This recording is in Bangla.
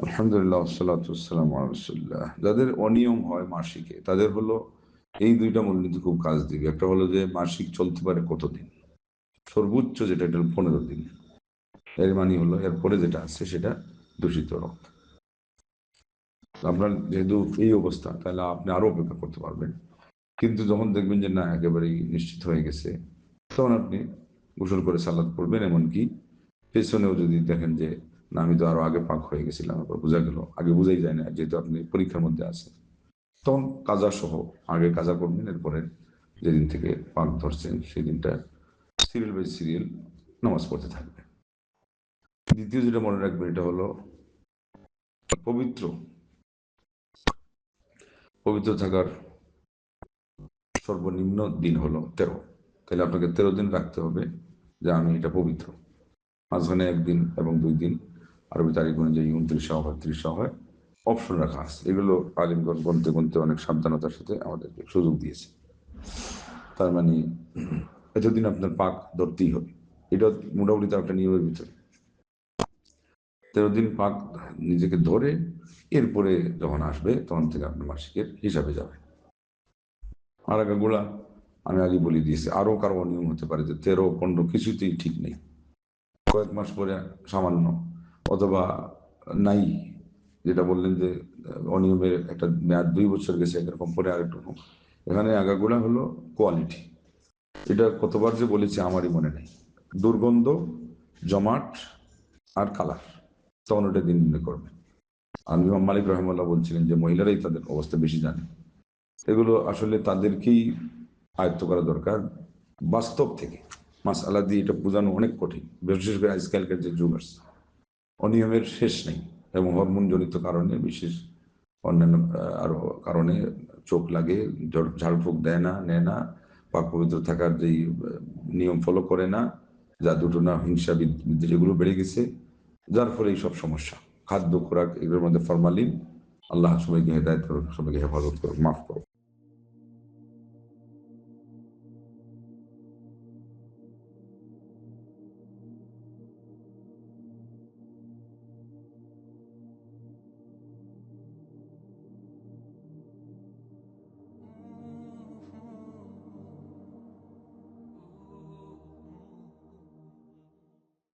আলহামদুলিল্লাহ, আসসালাতু ওয়াসসালামু আলা রাসূলিল্লাহ। যাদের অনিয়ম হয় মাসিকে, তাদের হলো এই ২ টা মূলনীতি খুব কাজ দিবে। একটা হলো যে মাসিক চলতে পারে কতদিন? সর্বোচ্চ যেটা, এটা হলো ১৫ দিন। এর মানে হলো এরপরে যেটা আছে সেটা দূষিত রক্ত। আপনার যেহেতু এই অবস্থা, তাহলে আপনি আরো অপেক্ষা করতে পারবেন। কিন্তু যখন দেখবেন যে না, একেবারেই নিশ্চিত হয়ে গেছে, তখন আপনি গোসল করে সালাত পড়বেন। এমনকি পেছনেও যদি দেখেন যে না, আমি তো আরো আগে পাক হয়ে গেছিলাম, আবার বোঝা গেল, আগে বোঝাই যায় না যেহেতু আপনি পরীক্ষার মধ্যে আছেন, তখন কাজা সহ আগে কাজা করবেন। এরপরে যেদিন থেকে পাক ধরছেন সেই দিনটা সিরিয়াল বাই সিরিয়াল নামাজ পড়তে থাকবে। দ্বিতীয় যেটা মনে রাখবেন, এটা হলো পবিত্র পবিত্র থাকার সর্বনিম্ন দিন হলো 13। তাহলে আপনাকে 13 দিন রাখতে হবে যে আমি এটা পবিত্র। মাঝখানে 1 দিন এবং 2 দিন আরবি তারিখ অনুযায়ী 29 হয়, 30 হয়, অপশন রাখা আছে। এগুলো আলিমগণ গুনতে গুনতে অনেক সাবধানতার সাথে আমাদেরকে সুযোগ দিয়েছে। তার মানে এতদিন আপনার পাক ধরতেই হবে, এটা মোটামুটি তার একটা নিয়মের ভিতরে। 13 দিন পাক নিজেকে ধরে এরপরে যখন আসবে তখন থেকে আপনার মাসিকের হিসাবে যাবে। আর গুলা আমি আগে বলে দিয়েছি, আরো কারো অনিয়ম হতে পারে যে 13, 15 কিছুতেই ঠিক নেই, কয়েক মাস পরে সামান্য, অথবা নাই, যেটা বললেন যে অনিয়মের একটা মেয়াদ 2 বছর গেছে, এরকম পরে আরেকটু। এখানে আগাগোড়া হলো কোয়ালিটি। এটা কতবার যে বলেছি আমারই মনে নেই। দুর্গন্ধ, জমাট আর কালার, তখন ওটা দিন দিনে করবে। আর ইমাম মালিক রহমাল্লাহ বলছিলেন যে মহিলারাই তাদের অবস্থা বেশি জানে। এগুলো আসলে তাদেরকেই আয়ত্ত করা দরকার বাস্তব থেকে। মাসআলা দিয়ে এটা বোঝানো অনেক কঠিন, বিশেষ করে আজকালকার যে যুগ আসছে, অনিয়মের শেষ নেই। এবং হরমোন জনিত কারণে, বিশেষ অন্যান্য আরো কারণে চোখ লাগে, ঝাড়ফুঁক দেয় না, নেয় না, পাক পবিত্র থাকার যেই নিয়ম ফলো করে না, যা দুটনা, হিংসা, বিদ্বেষ এগুলো বেড়ে গেছে, যার ফলে এইসব সমস্যা। খাদ্য, খোরাক, এগুলোর মধ্যে ফরমালিন। আল্লাহ সবাইকে হেদায়েত করুক, সবাইকে হেফাজত করুক, মাফ করুক।